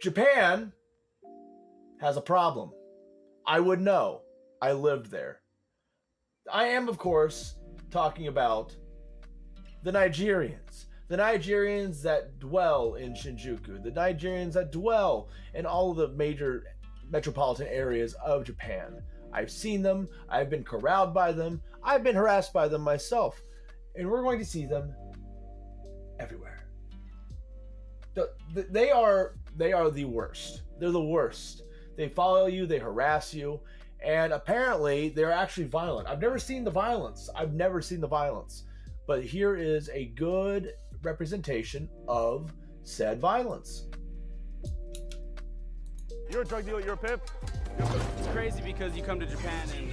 Japan has a problem. I would know. I lived there. I am, of course, talking about the Nigerians. The Nigerians that dwell in Shinjuku. The Nigerians that dwell in all of the major metropolitan areas of Japan. I've seen them. I've been corralled by them. I've been harassed by them myself. And we're going to see them everywhere. They are the worst. They're the worst. They follow you. They harass you. And apparently, they're actually violent. I've never seen the violence. But here is a good representation of said violence. You're a drug dealer, you're a pimp. It's crazy because you come to Japan and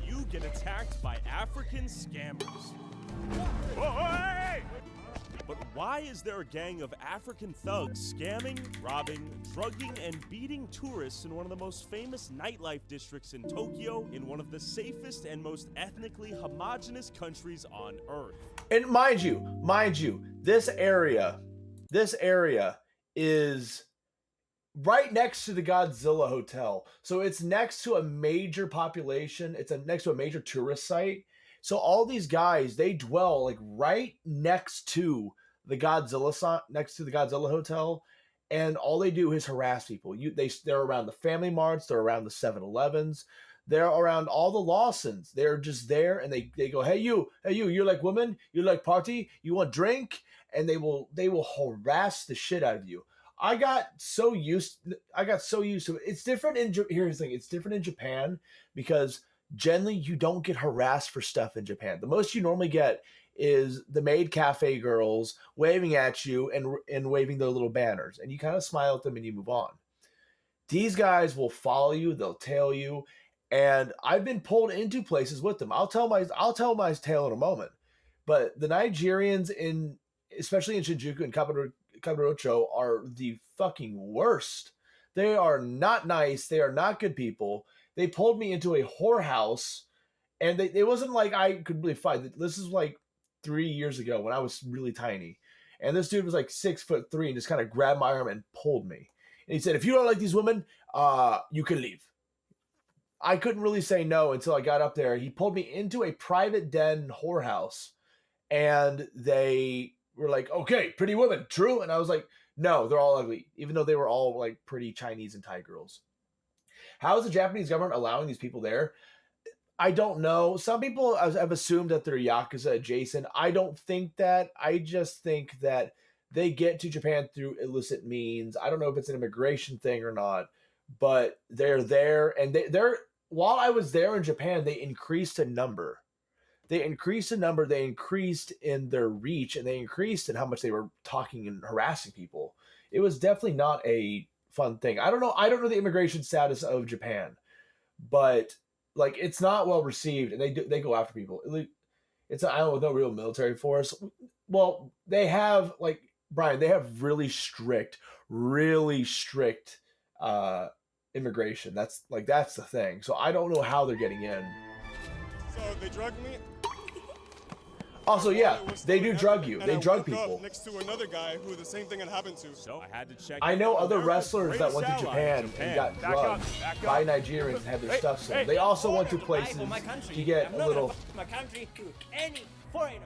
you get attacked by African scammers. Oh, hey! But why is there a gang of African thugs scamming, robbing, drugging, and beating tourists in one of the most famous nightlife districts in Tokyo, in one of the safest and most ethnically homogenous countries on Earth? And mind you, this area is right next to the Godzilla Hotel. So it's next to a major population. It's next to a major tourist site. So all these guys, they dwell like right next to the Godzilla Hotel, and all they do is harass people. They're around the Family Marts, they're around the 7-Elevens, they're around all the Lawsons. They're just there, and they go, hey you, you like women, you like party, you want drink, and they will harass the shit out of you. I got so used to it. It's different here's the thing, it's different in Japan because generally you don't get harassed for stuff in Japan. The most you normally get is the maid cafe girls waving at you and waving their little banners, and you kind of smile at them and you move on. These guys will follow you, they'll tail you, and I've been pulled into places with them. I'll tell my tale in a moment. But the Nigerians especially in Shinjuku and Kamurocho are the fucking worst. They are not nice, they are not good people. They pulled me into a whorehouse, and it wasn't like I could really fight. This is like 3 years ago when I was really tiny. And this dude was like 6'3" and just kind of grabbed my arm and pulled me. And he said, if you don't like these women, you can leave. I couldn't really say no until I got up there. He pulled me into a private den whorehouse, and they were like, okay, pretty women, true? And I was like, no, they're all ugly, even though they were all like pretty Chinese and Thai girls. How is the Japanese government allowing these people there? I don't know. Some people have assumed that they're Yakuza adjacent. I don't think that. I just think that they get to Japan through illicit means. I don't know if it's an immigration thing or not, but they're there. And while I was there in Japan, they increased in number. They increased in their reach, and they increased in how much they were talking and harassing people. It was definitely not a fun thing. I don't know the immigration status of Japan, but like it's not well received, and they go after people. It's an island with no real military force. Well, they have like Brian. They have really strict immigration. That's the thing. So I don't know how they're getting in. So they drugged me. Also, yeah, they do drug you. They drug people. Next to another guy who the same thing had happened to. So I had to check. I know other wrestlers that went to Japan and got drugged by Nigerians and had their stuff sold. They also went to places to get a little,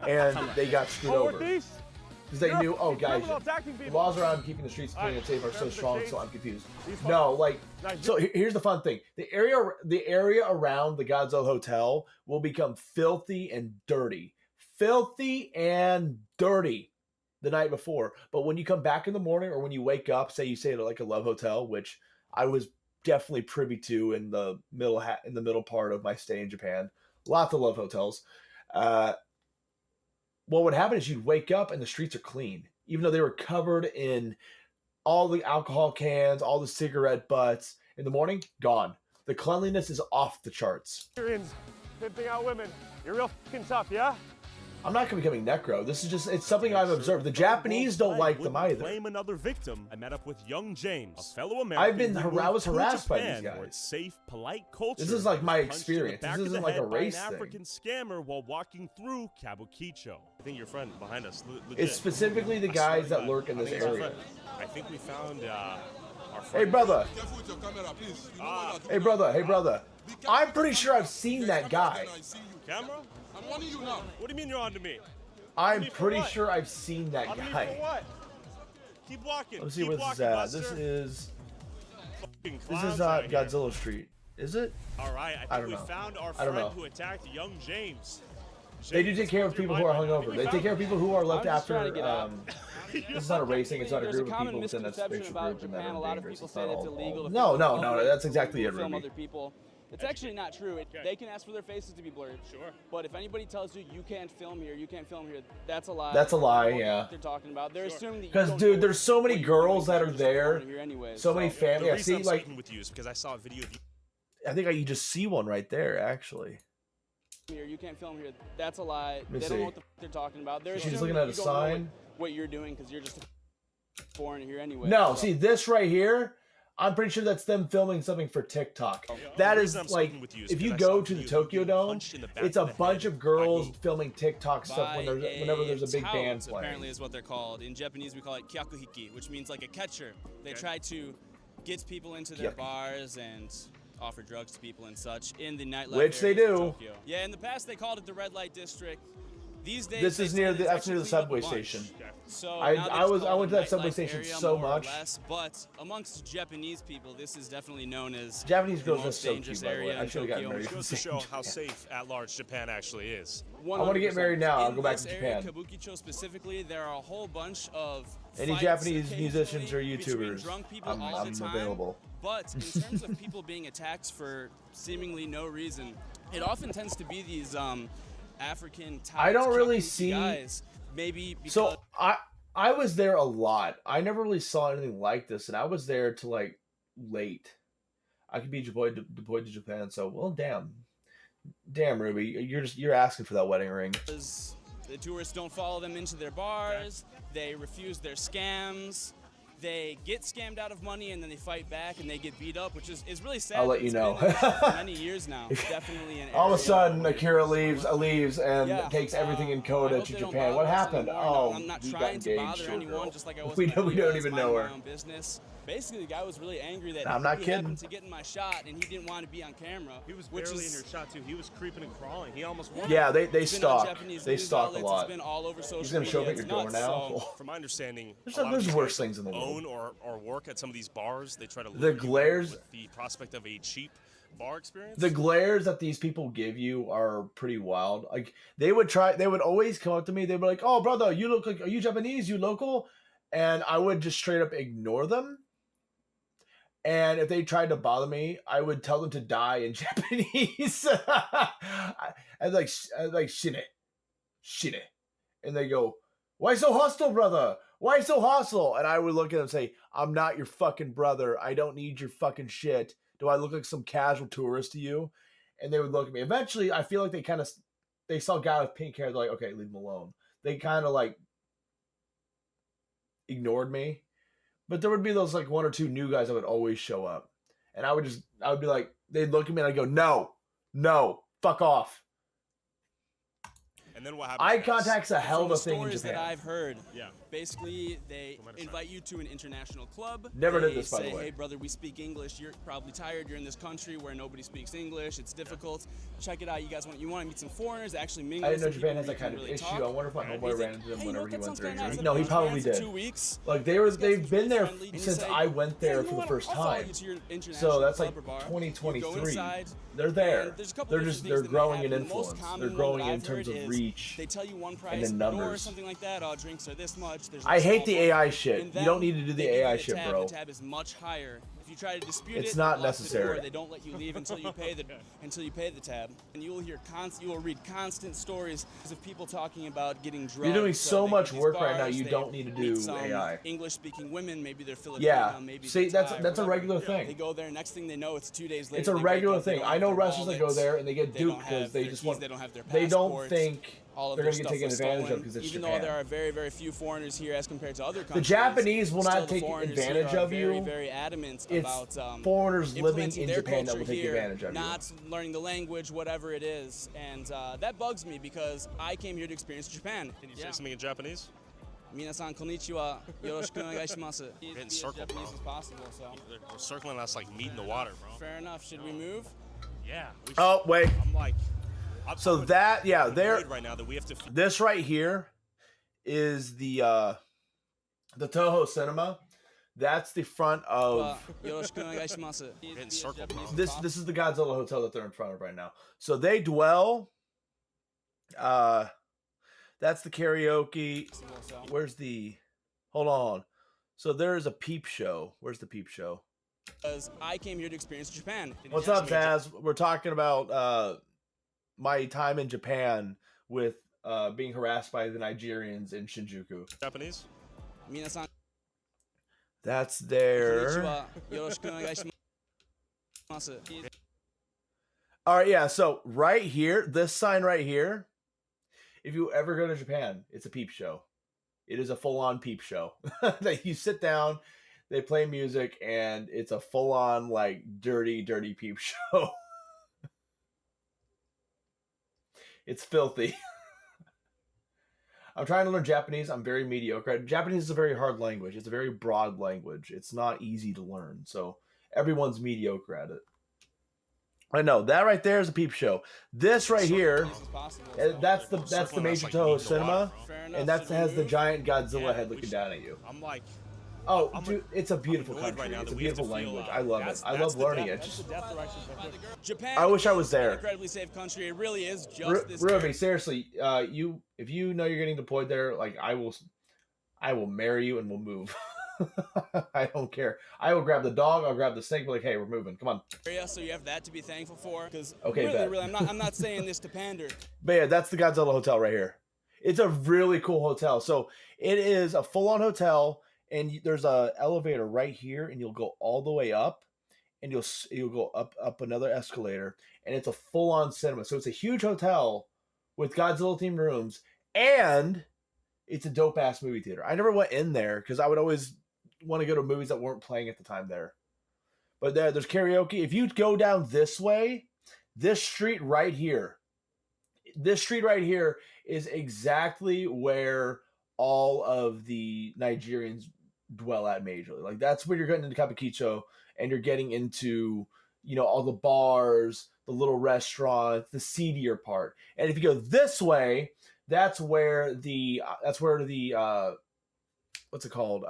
and they got screwed over. Because they knew, oh guys, the laws around keeping the streets clean and safe are so strong, so I'm confused. No, like, so here's the fun thing. The area around the Godzilla Hotel will become filthy and dirty. The night before. But when you come back in the morning, or when you wake up, say you stay at like a Love Hotel, which I was definitely privy to in the middle part of my stay in Japan. Lots of Love Hotels. What would happen is you'd wake up and the streets are clean, even though they were covered in all the alcohol cans, all the cigarette butts. In the morning, gone. The cleanliness is off the charts. Nigerians pimping out women. You're real fucking tough, yeah? I'm not becoming necro. This is just, it's something I've observed. The Japanese don't like them either. Claim another victim. I met up with young James, a fellow American. I was harassed by these Japan, where guys. it's safe, polite culture. This is like my Punched in the experience. back This of the isn't like a head by race an thing. African scammer while walking through Kabukicho. I think your friend behind us. It's specifically the guys that lurk in this area. I think we found our friend. Hey, brother. Careful with your camera, please. You know Ah. what you're Hey, doing. brother. Hey, brother. I'm pretty sure I've seen that guy. I see you. Camera? I'm warning you now. What do you mean you're on to me? I'm Me for pretty what? sure I've seen that On to me for guy. what? Keep walking. Let's see Keep where this is walking, at. This Buster. is Fucking this clowns is out here. Godzilla Street. Is it? All right, I think don't we know. found our I don't friend know. who attacked young James. They do James, take care of what's your people who are mind? I think hungover. we They found take care of people who are left I'm just trying after. to get out. This is not a racing. It's not a There's group of common people within that misconception spatial about group and that Japan. A are lot of dangerous. people It's say not that it's all- illegal to No, film no, public, no. That's exactly it, to film Ruby. other people. It's actually not true. They can ask for their faces to be blurred. Sure. But if anybody tells you you can't film here, you can't film here, that's a lie. That's a lie, They don't know yeah. what they're talking about. They're assuming that you Because, don't dude, know there's so many what you're doing, girls that you're are just there. born here anyways. So many The families. Yeah, reason see, I'm like, speaking with you is because I saw a video of you. I think you just see one right there, actually. Here, you can't film here. That's a lie. me They don't see. know what the they're talking about. They're She's assuming looking that at a you don't know sign. what you're doing because you're just born here anyway. No, So- see this right here. I'm pretty sure that's them filming something for TikTok. That The is reason I'm like, speaking with you is if you because I saw go a to the video of Tokyo you Dome, punched in the back it's a of the bunch head of girls by who? filming TikTok stuff by whenever there's a big tout, band playing. apparently is what they're called. In Japanese, we call it kyakuhiki, which means like a catcher. They try to get people into their Kyaku. bars and offer drugs to people and such in the nightlife Which they areas of do. Tokyo. Yeah, in the past they called it the red light district. These days This they is say near that the it's that's near the actually cleaned up subway a bunch. station. So I- now they I just was- call I it went to the that subway nightlife station area so more or much. less, but amongst Japanese people, this is definitely known as Japanese the girls are most so dangerous cute, by the way. area I in should have gotten Tokyo. married. Goes to show how safe at large Japan actually is. I wanna get married now. I'll In go back this to area, Japan. Kabukicho specifically, there are a whole bunch of Any fights Japanese occasionally musicians or between YouTubers, drunk people I'm all the time. available. But in terms of people being attacked for seemingly no reason, it often tends to be these African I don't typed really Kabuki see- guys. Maybe because So I was there a lot. I never really saw anything like this, and I was there to like late. I could be deployed to Japan. So well, damn, Ruby, you're asking for that wedding ring. the tourists don't follow them into their bars, they refuse their scams. They get scammed out of money and then they fight back and they get beat up, which is really sad. I'll let It's you been know. in this for many years now. Definitely an All of a area sudden, where- AKIRA leaves and Yeah, takes everything in I Coda hope to they don't Japan. bother What us happened? anymore. Oh, I'm not we got trying to engaged bother to a anyone, girl. just like I was. We when I don't realized even minding know my her. own business. Basically, the guy was really angry that I'm not he kidding. happened to get in my shot and he didn't want to be on camera. He was which barely is, in your shot too. He was creeping and crawling. He almost won. Yeah, they it's been on stalk. Japanese They news stalk a outlets, lot. It's been all over social He's gonna show up media. at your It's door nuts, now. so- From my understanding, There's a lot of there's these worse guys things in the world. own or work at some of these bars. They try to The lure you in glares- with the prospect of a cheap bar experience. The glares that these people give you are pretty wild. Like they would always come up to me. They'd be like, "Oh, brother, you look like, are you Japanese? You local?" And I would just straight up ignore them. And if they tried to bother me, I would tell them to die in Japanese. I'd like shine, shine, and they go, "Why so hostile, brother? Why so hostile?" And I would look at them and say, "I'm not your fucking brother. I don't need your fucking shit. Do I look like some casual tourist to you?" And they would look at me. Eventually, I feel like they saw a guy with pink hair. They're like, "Okay, leave him alone." They kind of like ignored me. But there would be those like one or two new guys that would always show up. And I would be like, they'd look at me and I'd go, no, fuck off. And then what happens? Eye next? contakt's a hell From of a the thing in stories that Japan. I've heard, Yeah. basically they From my invite you to an international club. Never they did this, by the say, way. "Hey, brother, we speak English. You're probably tired. You're in this country where nobody speaks English. It's difficult. Check it out. You want to meet some foreigners, actually mingle." I didn't know with some Japan people has that you kind can of really issue. talk. I wonder if my You homeboy ran think, into them "Hey, you know whenever what, he that went sounds there. kinda nice. I've No, been he in Japan probably for did. 2 weeks. Like Guys they've been there friendly, and you since say, I went "Hey, there you for know the what, first I'll follow time. you to your So international that's club like or bar." You go 2023. inside, They're there. and there's a couple They're different just things they're that may growing in happen. The most influence. common They're one growing that in I've terms heard of is reach. They tell you one price then at the door or numbers. something like that. Oh, drinks are this much. There's I a hate small the book. AI shit. And You don't then need to do the they give you AI a shit, tab. bro. The tab is much higher. If you try to dispute It's it, not it locks the door. necessary. They don't let you leave until you pay the tab. And you will hear you will read constant stories of people talking about getting drugs. You're doing so they much go to these work right now, bars, you they don't need to meet do some AI. English-speaking women, maybe they're Filipino, Yeah. maybe See, they're that's Thai, a whatever. regular They thing. go there. Next thing they know, it's 2 days later. It's a they wake regular up, they thing. don't I have know their wrestlers that go wallets, there and they get they don't duped because have they their just keys, want. They don't have their They don't passports. think all of They're their gonna get stuff taken was advantage of stolen. 'cause it's Even Japan. though there are very, very few foreigners here as compared to other The countries, Japanese will still not the take foreigners advantage here are of you. very, very adamant It's about foreigners living implementing in their Japan that culture will take here, advantage of you. not learning the language, whatever it is, and that bugs me because I came here to experience Japan. Can you say something in Japanese? Minasan konnichiwa, yoroshiku onegaishimasu. Getting Be as circled, Japanese bro. as possible. So They're circling us like meat in the water, bro. fair enough. Should we move? Yeah. Oh wait. I'm like. So that yeah, there. Right now that we have to. This right here is the Toho Cinema. That's the front of Yoroshiku onegaishimasu. Getting circled, bro. this is the Godzilla hotel that they're in front of right now. So they dwell. That's the karaoke. Where's the? Hold on. So there's a peep show. Where's the peep show? Because I came here to experience Japan. What's up, Taz? We're talking about my time in Japan with being harassed by the Nigerians in Shinjuku. Japanese? Minasan That's their. konnichiwa, yoroshiku onegaishimasu. All right, yeah. So right here, this sign right here. If you ever go to Japan, it's a peep show. It is a full-on peep show. That you sit down, they play music, and it's a full-on like dirty, dirty peep show. It's filthy. I'm trying to learn Japanese. I'm very mediocre. Japanese is a very hard language. It's a very broad language. It's not easy to learn. So everyone's mediocre at it. I know that right there is a peep show. This right here, that's the major Toho cinema, and that has the giant Godzilla head looking down at you. I'm like. Oh, dude, it's a beautiful country. It's a beautiful language. I love it. I love learning it. Japan. I wish I was is an there. incredibly safe country. It really is just this. Ruby, seriously, if you know you're getting deployed there, like I will marry you and we'll move. I don't care. I will grab the dog. I'll grab the snake. Be like, hey, we're moving. Come on. Area, so you have that to be thankful for. Because Okay, really, I'm not saying this to pander. But yeah, that's the Godzilla hotel right here. It's a really cool hotel. So it is a full-on hotel, and there's a elevator right here, and you'll go all the way up, and you'll go up another escalator, and it's a full-on cinema. So it's a huge hotel with Godzilla-themed rooms, and it's a dope-ass movie theater. I never went in there because I would always want to go to movies that weren't playing at the time there. But there's karaoke. If you go down this way, this street right here is exactly where all of the Nigerians dwell at majorly. Like that's where you're getting into Kabukicho, and you're getting into, all the bars, the little restaurants, the seedier part. And if you go this way, that's where the what's it called?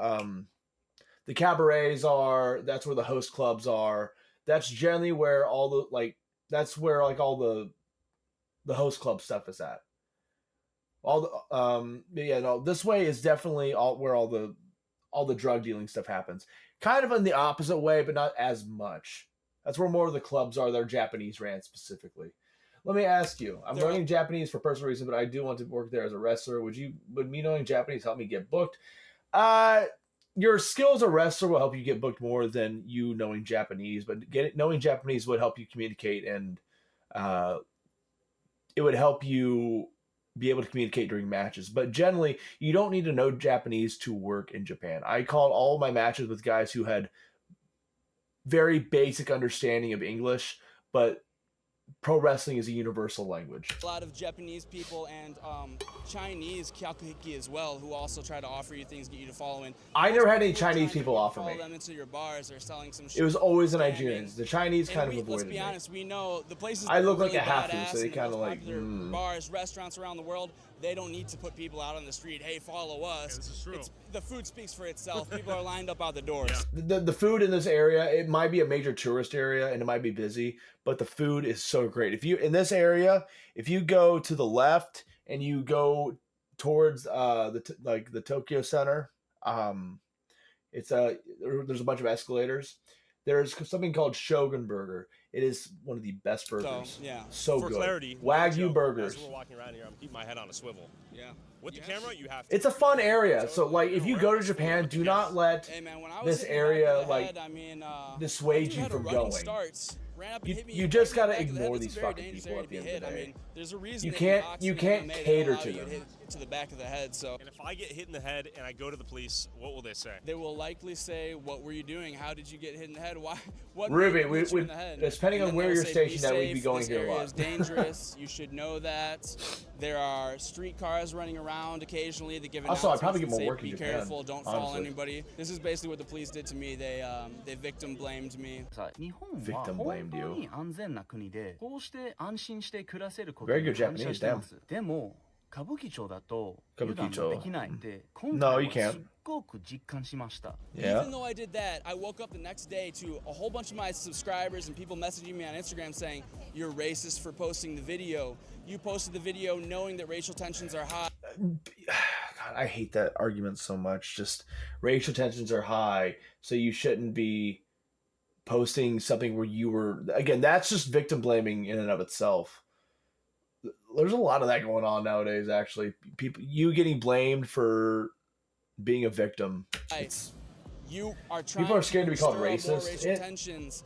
The cabarets are. That's where the host clubs are. That's generally where all the the host club stuff is at. This way is definitely where all the drug dealing stuff happens. Kind of in the opposite way, but not as much. That's where more of the clubs are. They're Japanese ran specifically. Let me ask you. I'm learning Japanese for personal reasons, but I do want to work there as a wrestler. Would me knowing Japanese help me get booked? Your skill as a wrestler will help you get booked more than you knowing Japanese, but knowing Japanese would help you communicate, and it would help you be able to communicate during matches. But generally, you don't need to know Japanese to work in Japan. I called all my matches with guys who had very basic understanding of English, but pro wrestling is a universal language. A lot of Japanese people and Chinese kyakuhiki as well, who also try to offer you things, get you to follow in. I never had any Chinese people offer me. Follow them into your bars or selling some shit. It was always the Nigerians. The Chinese kind of avoided Let's be me. honest, we know the places I that look are like really a halfie, badass so they and the kind of most like, popular bars, restaurants around the world, they don't need to put people out on the street, hey, follow us. Yeah, this is true. The food speaks for itself. People are lined up out the doors. The food in this area, it might be a major tourist area and it might be busy, but the food is so great. In this area, if you go to the left and you go towards the Tokyo Center, there's a bunch of escalators. There's something called Shogun Burger. It is one of the best burgers. So For good. clarity, Wagyu Joe, burgers. As we're walking around here, I'm keeping my head on a swivel. Yeah. With the camera, you have to. It's a fun area. So like, if you go to Japan, do not let Hey man, when I was this hitting the back area of the like head, I mean, dissuade I you had from running going. starts ran up and hit me. You just right in the gotta back of the head. ignore It's a these very fucking dangerous people area at the to be end of the hit. I day. mean, there's a reason You that can't- in boxing you and can't MMA, they cater allow to you them. hit to the back of the head. So And if I get hit in the head and I go to the police, what will they say? they will likely say, "What were you doing? How did you get hit in the head? Why? What Ruby, made you hit you in the head?" depending And on then where they'll you're say, stationed "Be at, we'd be safe, going this here a area lot." is dangerous. You should know that. There are streetcars running around occasionally that give Also, I'd announcements probably that get more say, work in "Be Japan, careful, don't fall honestly. anybody." This is basically what the police did to me. They victim blamed me. さ日本は Victim 本 blamed 当 you. に安全な国でこうして安心して暮らせること Very に good 感謝 Japanese, してますでも歌舞伎町だと油断ができないんで今 No, 回 you は can't. すっごく実感しました Yeah. Even though I did that, I woke up the next day to a whole bunch of my subscribers and people messaging me on Instagram saying, "You're racist for posting the video. You posted the video knowing that racial tensions are high." God, I hate that argument so much. Just racial tensions are high, so you shouldn't be posting something where you were. Again, that's just victim blaming in and of itself. There's a lot of that going on nowadays. Actually, you getting blamed for being a victim. It's, You are trying People are scared to be called stir up more racist. racial It- tensions.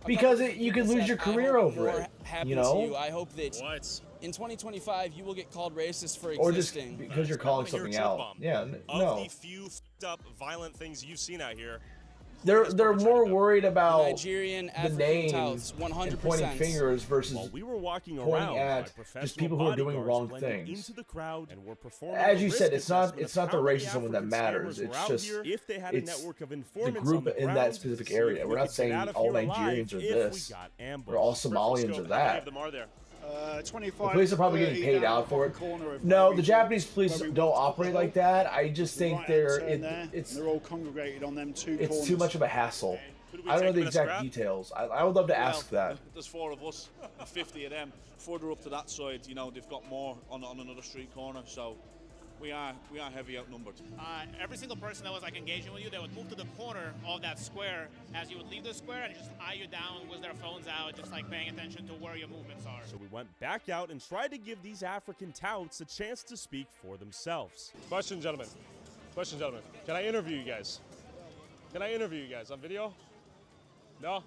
A because couple you people could lose said, your "I career hope over more it, happens you to know? you. I hope that What? in 2025 you will get called racist for or just existing." because you're I calling wanna hear a something truth out. bomb. Yeah, Of no. the few up violent things you've seen out here, They're has more perpetrated them? worried about Nigerian the African names touts, and pointing 100%. fingers versus while we were walking pointing around, at my just professional people who are doing bodyguards wrong blended things. into the crowd and were performing As a you risk said, it's not assessment it's of not the how many racism that African matters. scammers were It's out just here, if they had a it's network of the informants group on the in that ground, specific see if area. we We're not could get saying out of all here alive Nigerians are if we this. got Or ambushed. all Quick, let's Somalians go. are How many that. of them are there? 25. The police are probably getting 30 paid down out for it. the corner of No, Navy the Japanese police where we don't walked up operate the like hill. that. I just think Right they're hand turn there, it's and they're all congregated on them two it's corners. too much of a hassle. Who do we I don't know take the in a exact scrap? details. I would love to ask that. There's 4 of us, and 50 of them. Further up to that side, you know, they've got more on another street corner. So we are heavy outnumbered. Every single person that was like engaging with you, they would move to the corner of that square as you would leave the square and just eye you down with their phones out, just like paying attention to where your movements are. So we went back out and tried to give these African touts a chance to speak for themselves. Question, gentlemen. Question, gentlemen. Can I interview you guys? Can I interview you guys on video? No?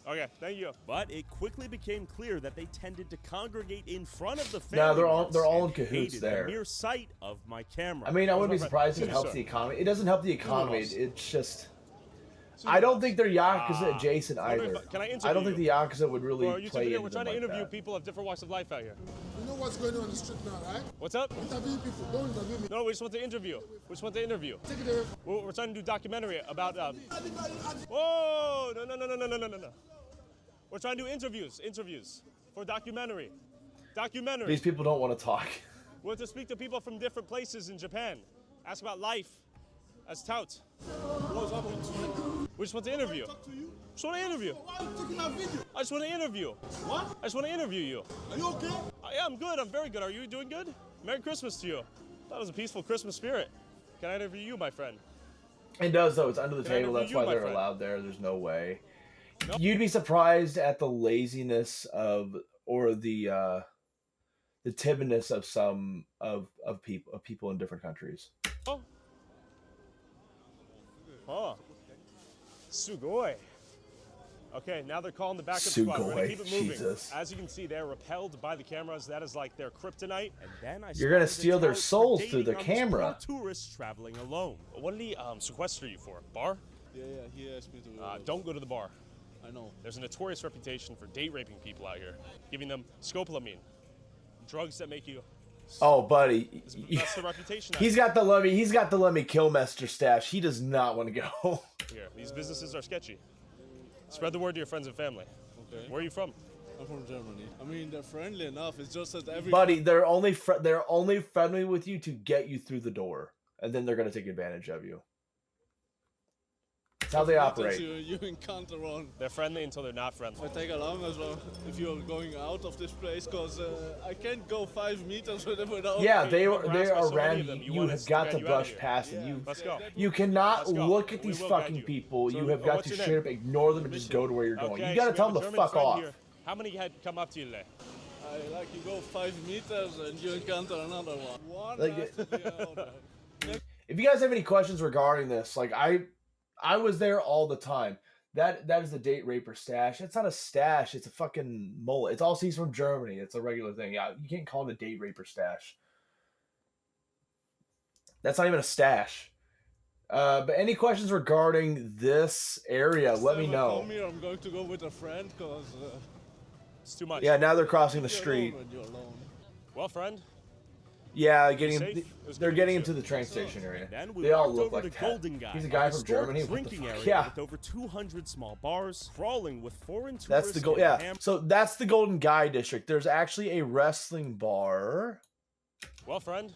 Okay, thank you. But it quickly became clear that they tended to congregate in front of the family. No, they're once all in and cahoots hated there. The mere sight of my camera. I mean, I wouldn't be Excuse me, surprised if it sir. helps the economy. It doesn't help the economy. else? It's just I don't think they're Yakuza adjacent wonder either. if- can I I don't interview think the you? Yakuza would For really our YouTube play video, into we're trying them to like interview that. people of different walks of life out here. You know what's going on in the street now, right? What's up? Interview people. Don't interview me. No, we just want to interview. We just want to interview. Take it away. We're trying to do documentary about. Whoa! No. We're trying to do interviews for documentary. These people don't want to talk. We're to speak to people from different places in Japan. Ask about life as tout. What's happening to you? We just want to interview. Talk to you? Just want to interview. Why are you taking that video? I just want to interview. What? I just want to interview you. Are you okay? Yeah, I'm good. I'm very good. Are you doing good? Merry Christmas to you. That was a peaceful Christmas spirit. Can I interview you, my friend? It does though. It's under the Can I table. interview That's you, why my they're friend? allowed there. There's no way. Nope. You'd be surprised at the laziness of or the timidness of some of people in different countries. Oh. Sugoi. Okay, now they're calling the backup squad. We're gonna Sugoi, keep it moving. Jesus. As you can see, they're repelled by the cameras. That is like their kryptonite. And then I You're gonna spotted steal their touts souls dating through the on this camera. poor tourist traveling alone. What did he sequester you for? Bar? Yeah, he asked me to. Don't go to the bar. I know. There's a notorious reputation for date raping people out here, giving them scopolamine, drugs that make you. Oh, buddy, That's the reputation. out he's got the let me kill Mester stash. He does not want to go. here. These businesses are sketchy. Spread the word to your friends and family. Okay. Where are you from? I'm from Germany. I mean, they're friendly enough. It's just that every. Buddy, they're only friendly with you to get you through the door, and then they're gonna take advantage of you. That's how they operate. You encounter on. They're friendly until they're not friendly. I take along as well if you're going out of this place, because I can't go 5 meters without. Yeah, they You've been are harassed by so many around of them. you. You You want have us to got get to you out of brush here. past it. Yeah. You Let's go. you cannot Let's go. look at We these will guide fucking you. people. So, You have got what's to your straight name? up ignore them and just go to where you're going. Okay, You got to so tell we them have to a German fuck friend off. here. How many had come up to you today? I like you go 5 meters and you encounter another one. One Like after the other. If you guys have any questions regarding this, like I was there all the time. That is the date raper stash. It's not a stash. It's a fucking mullet. It's all he's from Germany. It's a regular thing. Yeah, you can't call it a date raper stash. That's not even a stash. But any questions regarding this area, let me know. Told me I'm going to go with a friend because It's too much. Yeah, now they're crossing the street. Well, friend. Yeah, they're good getting to him to you. the train station area. Then we They all walked look over like to that. Golden Guy, He's a guy a from historic Germany. What the drinking fuck? area Yeah. with over 200 small bars, crawling with foreign tourists. That's the goal. and Yeah. So that's the Golden Guy district. There's actually a wrestling bar. Well, friend.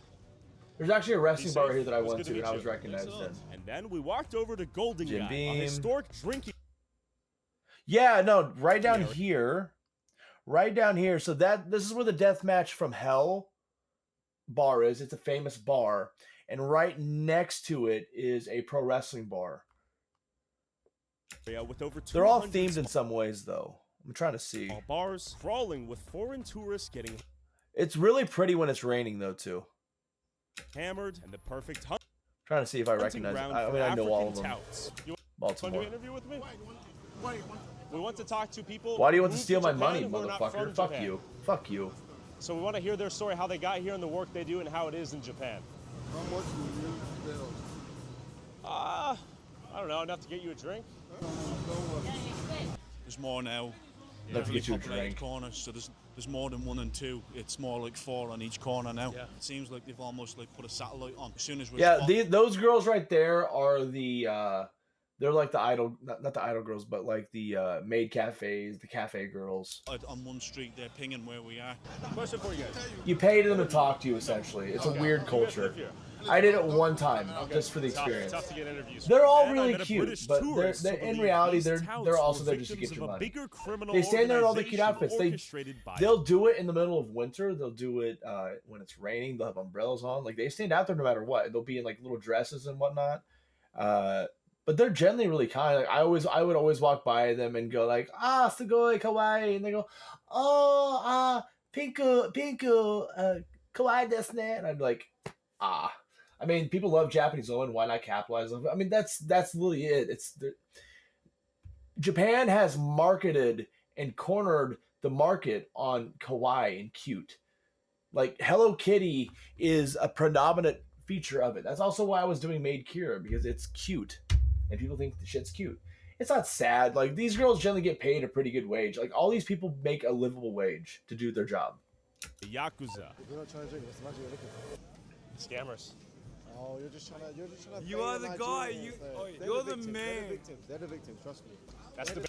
There's actually a wrestling bar safe. here that I It was went good to to and meet I was you. recognized in. And then we walked over to Golden Jim Guy, a Beam. historic drinking. Yeah, no, right down Yeah. here. Right down here. So this is where the Deathmatch from Hell bar is. It's a famous bar. And right next to it is a pro wrestling bar. With over They're all 200 themed in some ways, though. I'm trying to see. small bars, crawling with foreign tourists getting It's really pretty when it's raining, though, too. hammered, and the perfect Trying to see if I hunting recognize it. ground I for mean, I know all of African them. touts. You want to Baltimore. interview with me? We want to talk to people. Why do you want who to moved steal my Japan money, who are not motherfucker? from Fuck Japan. you. Fuck you. So we want to hear their story, how they got here and the work they do and how it is in Japan. How much will you sell? I don't know, enough to get you a drink. There's more now. Enough to get you a Populated drink. corners, so there's more than 1 and 2. It's more like 4 on each corner now. Yeah. It seems like they've almost like put a satellite on. As soon as we're Yeah, those girls right there are they're like the idol, not the idol girls, but like the maid cafes, the cafe girls. on one street, they're pinging where we are. Question for you guys. You pay them to talk to you, essentially. It's a weird culture. I did it one time, just for the experience. Tough to get interviews. They're all Then I really met a cute, British but tourist they're who in believed reality these they're touts also were there just to victims get your of a money. bigger criminal They stand there in all the cute organization outfits. orchestrated by They'll do it in the middle of winter. They'll do it when it's raining. They'll have umbrellas on. Like they stand out there no matter what. They'll be in like little dresses and whatnot. But they're generally really kind. Like I would always walk by them and go like, sugoi kawaii, and they go, pinku, kawaii desu ne, and I'd be like, ah. I mean, people love Japanese women. Why not capitalize on it? I mean, that's literally it. Japan has marketed and cornered the market on kawaii and cute. Like Hello Kitty is a predominant feature of it. That's also why I was doing Maid Kira, because it's cute and people think the shit's cute. It's not sad. Like these girls generally get paid a pretty good wage. Like all these people make a livable wage to do their job. the Yakuza. You're not trying to drink. What's the magic you're looking for? Scammers. Oh, you're just trying to. You are the guy. You're the man. They're the victims. Trust me. That's the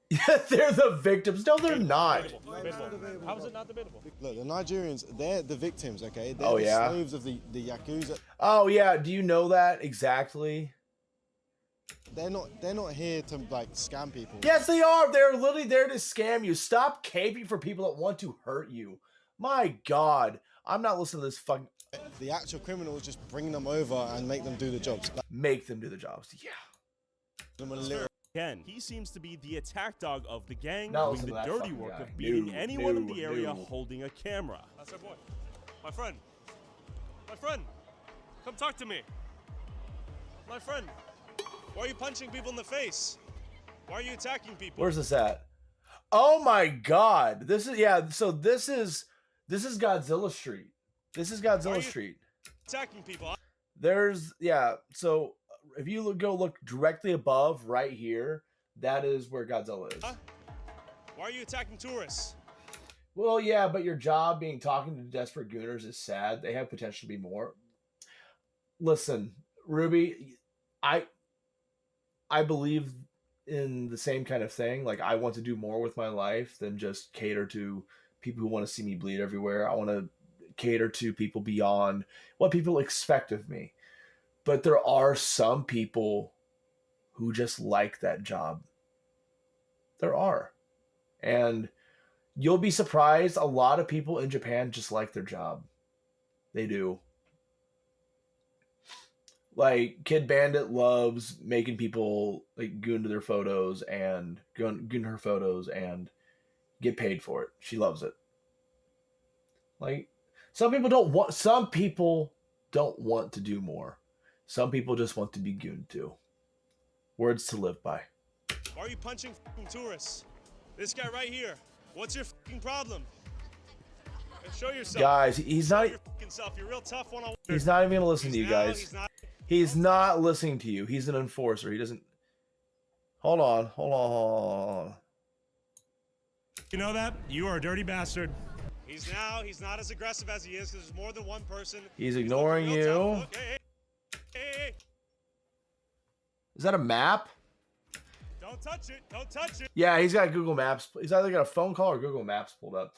Yeah, they're the victims. No, they're not. debatable. How is it not debatable? Look, the Nigerians, they're the victims, okay? They're Oh, the yeah? slaves of the Yakuza. Oh yeah, do you know that exactly? They're not here to like scam people. Yes, they are. They're literally there to scam you. Stop caping for people that want to hurt you. My God, I'm not listening to this fucking. The actual criminals just bring them over and make them do the jobs. Like, Make them do the jobs. Yeah. them a little. Again, he seems to be the attack dog of the gang, Now doing listen the to that dirty fucking work guy. of beating No, anyone in no, the area no. holding a camera. That's our boy. My friend. My friend. Come talk to me. My friend. Why are you punching people in the face? Why are you attacking people? Where's this at? Oh my God. This is So this is Godzilla Street. This is Godzilla Street. Attacking people. So if you go look directly above right here, that is where Godzilla is. Why are you attacking tourists? Well, yeah, but your job being talking to desperate gooners is sad. They have potential to be more. Listen, Ruby, I believe in the same kind of thing. Like I want to do more with my life than just cater to people who want to see me bleed everywhere. I want to cater to people beyond what people expect of me. But there are some people who just like that job. There are. And you'll be surprised, a lot of people in Japan just like their job. They do. Like Kid Bandit loves making people like goon to their photos and goon her photos and get paid for it. She loves it. Like some people don't want to do more. Some people just want to be gooned to. Words to live by. Why are you punching tourists? This guy right here. What's your problem? Show yourself. Guys, he's not. You're real tough one-on-one. He's not even gonna listen to you guys. He's not listening to you. He's an enforcer. He doesn't. Hold on. Hold on. You know that? You are a dirty bastard. He's not as aggressive as he is because there's more than one person. He's ignoring you. Hey. Is that a map? Don't touch it. Don't touch it. Yeah, he's got Google Maps. He's either got a phone call or Google Maps pulled up.